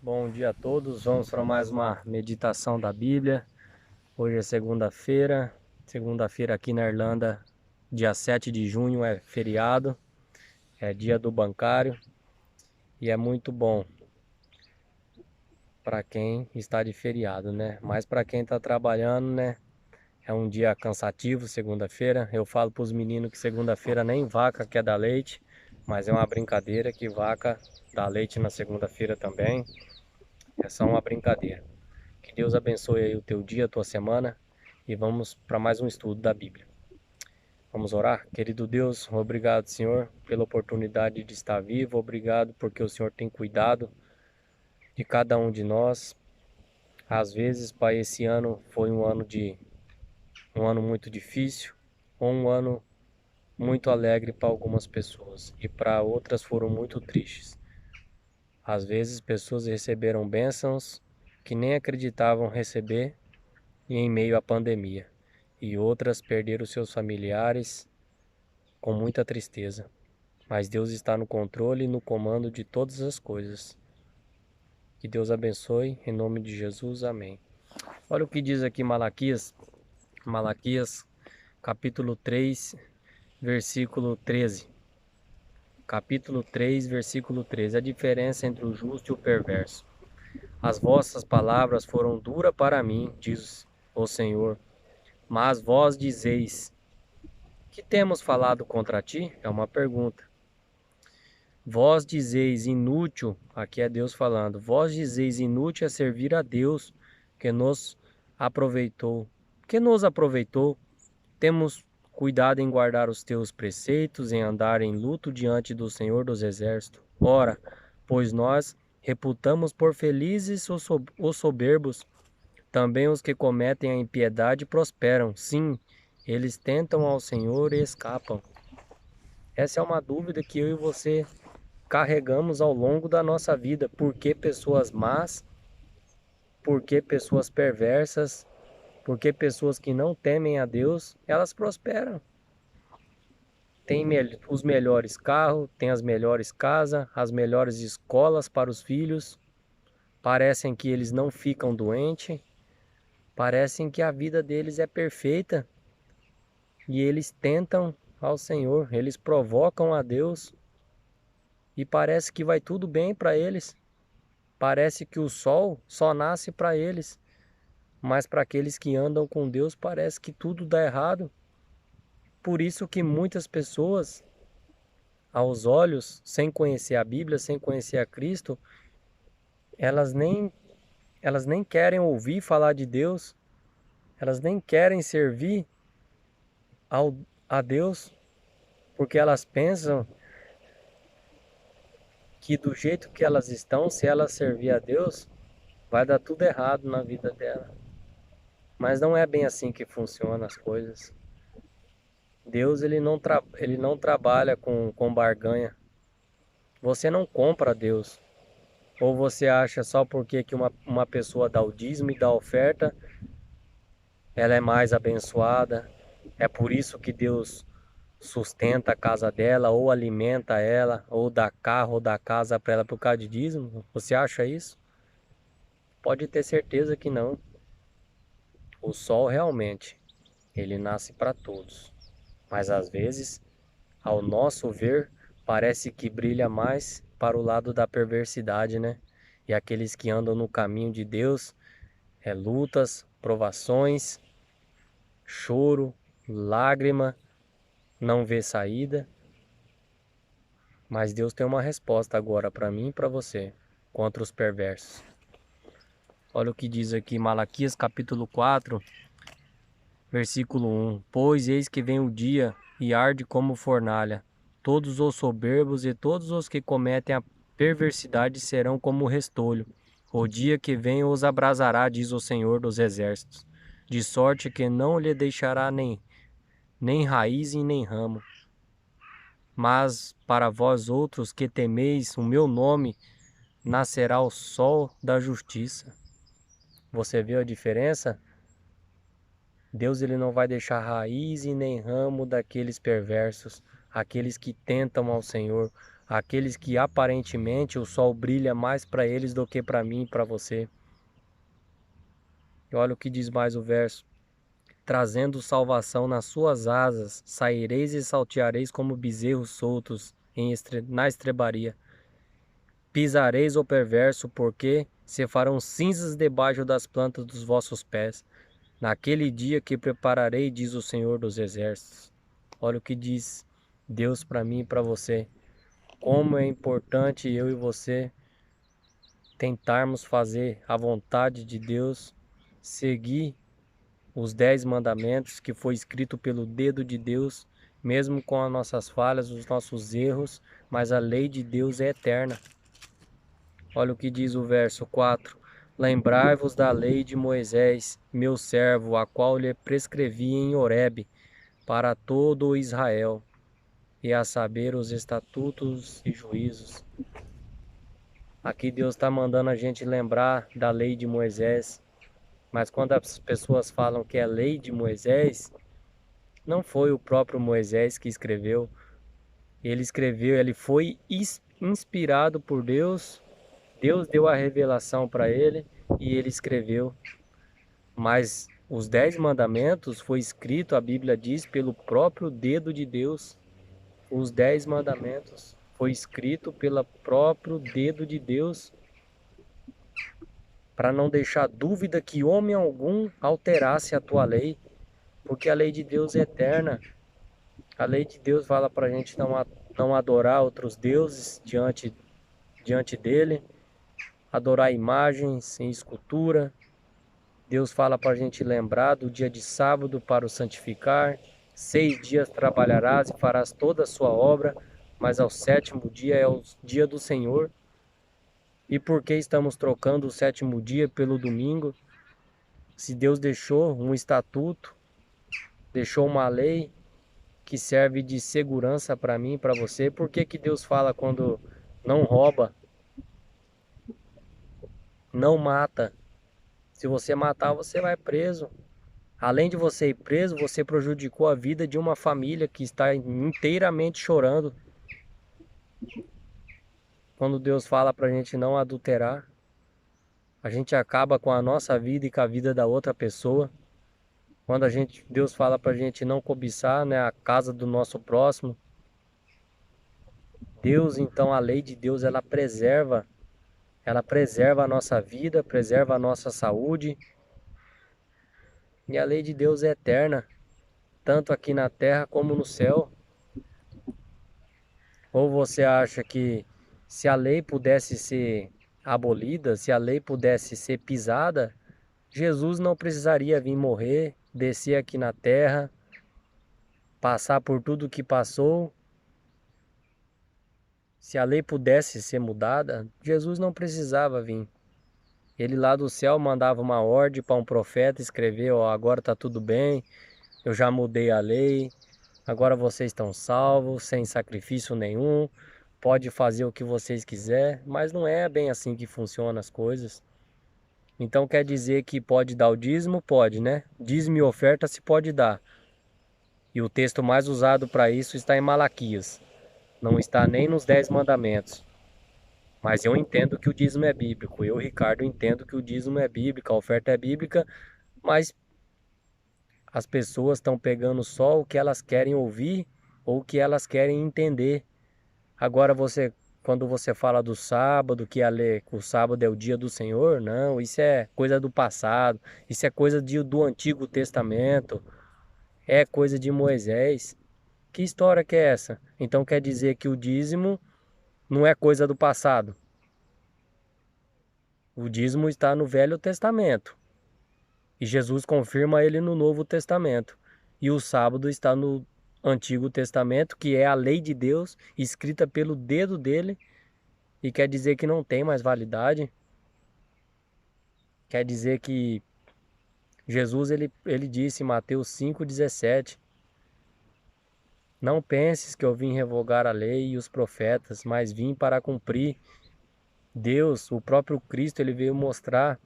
Bom dia a todos, vamos para mais uma meditação da Bíblia. Hoje é segunda-feira aqui na Irlanda, dia 7 de junho é feriado, é dia do bancário e é muito bom para quem está de feriado, né? Mas para quem está trabalhando, né? É um dia cansativo, segunda-feira. Eu falo para os meninos que segunda-feira nem vaca quer dar leite, mas é uma brincadeira que vaca dá leite na segunda-feira também. É só uma brincadeira. Que Deus abençoe aí o teu dia, a tua semana e vamos para mais um estudo da Bíblia. Vamos orar? Querido Deus, obrigado, Senhor, pela oportunidade de estar vivo, obrigado porque o Senhor tem cuidado de cada um de nós. Às vezes, Pai, esse ano foi um ano muito difícil, ou um ano muito alegre para algumas pessoas e para outras foram muito tristes. Às vezes, pessoas receberam bênçãos que nem acreditavam receber e em meio à pandemia, e outras perderam seus familiares com muita tristeza. Mas Deus está no controle e no comando de todas as coisas. Que Deus abençoe, em nome de Jesus, amém. Olha o que diz aqui Malaquias capítulo 3, versículo 13. Capítulo 3, versículo 13. A diferença entre o justo e o perverso. As vossas palavras foram duras para mim, diz o Senhor, mas vós dizeis: que temos falado contra ti? É uma pergunta. Vós dizeis inútil, aqui é Deus falando, vós dizeis inútil é servir a Deus que nos aproveitou. Que nos aproveitou? Temos cuidado em guardar os teus preceitos, em andar em luto diante do Senhor dos Exércitos. Ora, pois nós reputamos por felizes os soberbos, também os que cometem a impiedade prosperam. Sim, eles tentam ao Senhor e escapam. Essa é uma dúvida que eu e você carregamos ao longo da nossa vida. Por que pessoas más? Por que pessoas perversas? Por que pessoas que não temem a Deus, elas prosperam? Tem os melhores carros, tem as melhores casas, as melhores escolas para os filhos. Parecem que eles não ficam doentes. Parecem que a vida deles é perfeita. E eles tentam ao Senhor, eles provocam a Deus. E parece que vai tudo bem para eles. Parece que o sol só nasce para eles, mas para aqueles que andam com Deus parece que tudo dá errado. Por isso que muitas pessoas, aos olhos, sem conhecer a Bíblia, sem conhecer a Cristo, elas nem, elas nem querem ouvir falar de Deus, elas nem querem servir a Deus, porque elas pensam que do jeito que elas estão, se elas servir a Deus, vai dar tudo errado na vida dela. Mas não é bem assim que funcionam as coisas. Deus ele não trabalha com barganha. Você não compra Deus. Ou você acha só porque que uma pessoa dá o dízimo e dá a oferta, ela é mais abençoada. É por isso que Deus sustenta a casa dela, ou alimenta ela, ou dá carro, ou dá casa para ela por causa de dízimo. Você acha isso? Pode ter certeza que não. O sol realmente, ele nasce para todos. Mas às vezes, ao nosso ver, parece que brilha mais para o lado da perversidade, né? E aqueles que andam no caminho de Deus, lutas, provações, choro, lágrima, não vê saída. Mas Deus tem uma resposta agora para mim e para você, contra os perversos. Olha o que diz aqui Malaquias capítulo 4, versículo 1. Pois eis que vem o dia e arde como fornalha. Todos os soberbos e todos os que cometem a perversidade serão como restolho. O dia que vem os abrasará, diz o Senhor dos Exércitos, de sorte que não lhe deixará nem raiz e nem ramo. Mas para vós outros que temeis o meu nome, nascerá o sol da justiça. Você viu a diferença? Deus ele não vai deixar raiz e nem ramo daqueles perversos, aqueles que tentam ao Senhor, aqueles que aparentemente o sol brilha mais para eles do que para mim e para você. E olha o que diz mais o verso: trazendo salvação nas suas asas, saireis e salteareis como bezerros soltos na estrebaria. Pisareis o perverso, porque se farão cinzas debaixo das plantas dos vossos pés. Naquele dia que prepararei, diz o Senhor dos Exércitos. Olha o que diz Deus para mim e para você. Como é importante eu e você tentarmos fazer a vontade de Deus, seguir os 10 mandamentos que foi escrito pelo dedo de Deus, mesmo com as nossas falhas, os nossos erros, mas a lei de Deus é eterna. Olha o que diz o verso 4. Lembrai-vos da lei de Moisés, meu servo, a qual lhe prescrevi em Horebe, para todo o Israel, e a saber os estatutos e juízos. Aqui Deus está mandando a gente lembrar da lei de Moisés, mas quando as pessoas falam que é lei de Moisés, não foi o próprio Moisés que escreveu. Ele escreveu, ele foi inspirado por Deus. Deus deu a revelação para ele e ele escreveu. Mas os 10 mandamentos foi escrito, a Bíblia diz, pelo próprio dedo de Deus. Os 10 mandamentos foi escrito pelo próprio dedo de Deus, para não deixar dúvida que homem algum alterasse a tua lei, porque a lei de Deus é eterna. A lei de Deus fala para a gente não adorar outros deuses diante dele, adorar imagens em escultura. Deus fala para a gente lembrar do dia de sábado para o santificar. 6 dias trabalharás e farás toda a sua obra, mas ao 7º dia é o dia do Senhor. E por que estamos trocando o 7º dia pelo domingo? Se Deus deixou um estatuto, deixou uma lei que serve de segurança para mim e para você, por que que Deus fala quando não rouba, não mata? Se você matar, você vai preso. Além de você ir preso, você prejudicou a vida de uma família que está inteiramente chorando. Quando Deus fala para a gente não adulterar, a gente acaba com a nossa vida e com a vida da outra pessoa. Quando Deus fala para a gente não cobiçar, né, a casa do nosso próximo, Deus, então, a lei de Deus, ela preserva a nossa vida, preserva a nossa saúde. E a lei de Deus é eterna, tanto aqui na terra como no céu. Ou você acha que se a lei pudesse ser abolida, se a lei pudesse ser pisada, Jesus não precisaria vir morrer, descer aqui na terra, passar por tudo que passou? Se a lei pudesse ser mudada, Jesus não precisava vir. Ele lá do céu mandava uma ordem para um profeta escrever: ó, agora está tudo bem, eu já mudei a lei, agora vocês estão salvos, sem sacrifício nenhum, pode fazer o que vocês quiserem. Mas não é bem assim que funcionam as coisas. Então quer dizer que pode dar o dízimo? Pode, né? Dízimo e oferta se pode dar. E o texto mais usado para isso está em Malaquias. Não está nem nos 10 mandamentos. Mas eu entendo que o dízimo é bíblico. Eu, Ricardo, entendo que o dízimo é bíblico, a oferta é bíblica, mas as pessoas estão pegando só o que elas querem ouvir ou o que elas querem entender. Agora quando você fala do sábado, que o sábado é o dia do Senhor, não, isso é coisa do passado, isso é coisa do Antigo Testamento, é coisa de Moisés. Que história que é essa? Então quer dizer que o dízimo não é coisa do passado. O dízimo está no Velho Testamento e Jesus confirma ele no Novo Testamento. E o sábado está no Antigo Testamento, que é a lei de Deus escrita pelo dedo dele, e quer dizer que não tem mais validade. Quer dizer que Jesus ele disse em Mateus 5,17: não penses que eu vim revogar a lei e os profetas, mas vim para cumprir. Deus, o próprio Cristo, ele veio mostrar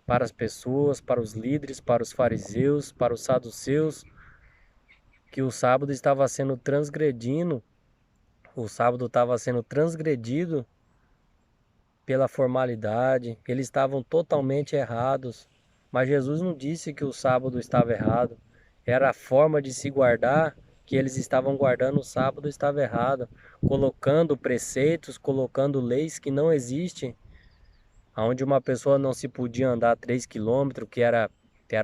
para as pessoas, para os líderes, para os fariseus, para os saduceus, que o sábado estava sendo transgredindo O sábado estava sendo transgredido pela formalidade, eles estavam totalmente errados. Mas Jesus não disse que o sábado estava errado. Era a forma de se guardar que eles estavam guardando, o sábado estava errado, colocando preceitos, colocando leis que não existem, onde uma pessoa não se podia andar 3 quilômetros, que era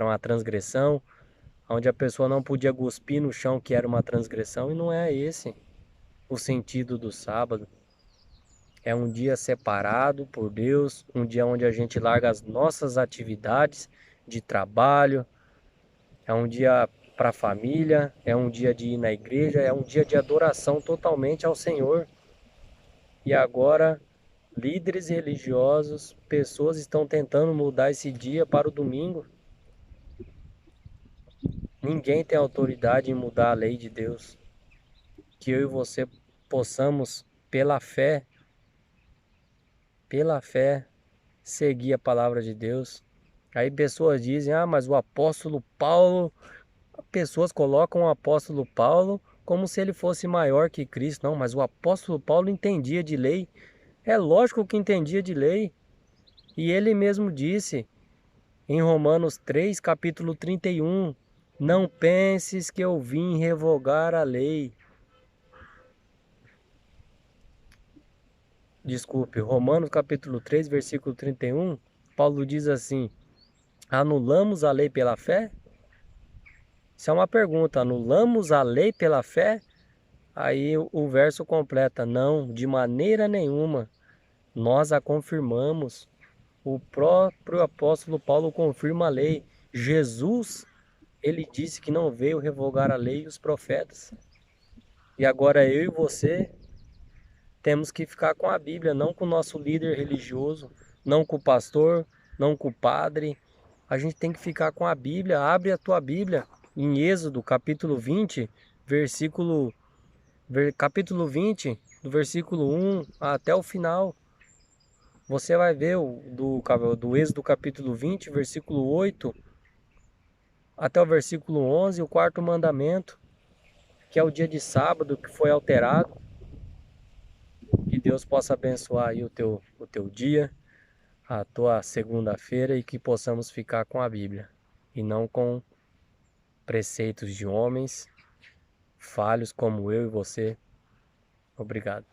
uma transgressão, onde a pessoa não podia cuspir no chão, que era uma transgressão, e não é esse o sentido do sábado. É um dia separado por Deus, um dia onde a gente larga as nossas atividades de trabalho, é um dia para a família, é um dia de ir na igreja, é um dia de adoração totalmente ao Senhor. E agora, líderes religiosos, pessoas estão tentando mudar esse dia para o domingo. Ninguém tem autoridade em mudar a lei de Deus. Que eu e você possamos, pela fé, seguir a palavra de Deus. Aí pessoas dizem, mas o apóstolo Paulo, pessoas colocam o apóstolo Paulo como se ele fosse maior que Cristo. Não, mas o apóstolo Paulo entendia de lei. É lógico que entendia de lei. E ele mesmo disse em Romanos 3, capítulo 31, não penses que eu vim revogar a lei. Desculpe, Romanos capítulo 3, versículo 31, Paulo diz assim, anulamos a lei pela fé? Isso é uma pergunta, anulamos a lei pela fé? Aí o verso completa, não, de maneira nenhuma, nós a confirmamos. O próprio apóstolo Paulo confirma a lei. Jesus, ele disse que não veio revogar a lei e os profetas. E agora eu e você temos que ficar com a Bíblia, não com o nosso líder religioso, não com o pastor, não com o padre. A gente tem que ficar com a Bíblia. Abre a tua Bíblia em Êxodo, capítulo 20, capítulo 20, do versículo 1 até o final. Você vai ver do Êxodo capítulo 20, versículo 8 até o versículo 11, o quarto mandamento, que é o dia de sábado que foi alterado. Que Deus possa abençoar aí o teu dia, a tua segunda-feira e que possamos ficar com a Bíblia e não com preceitos de homens falhos como eu e você. Obrigado.